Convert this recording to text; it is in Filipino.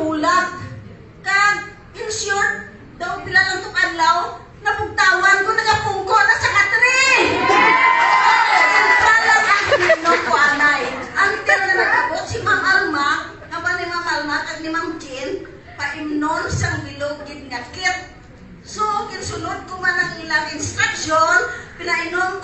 mahulat. Kag, in short, daw pila lang ito kadlaw, napugtawan ko, nagapungko na sa katri. Palang ang pinong ko, anay. Until na nagabot si Ma'am Alma, haba ni Ma'am Alma at ni Ma'am Jean, paimnon sang bilog gid nga kit. So, kinsunod ko man ang ilang instruction, pinainom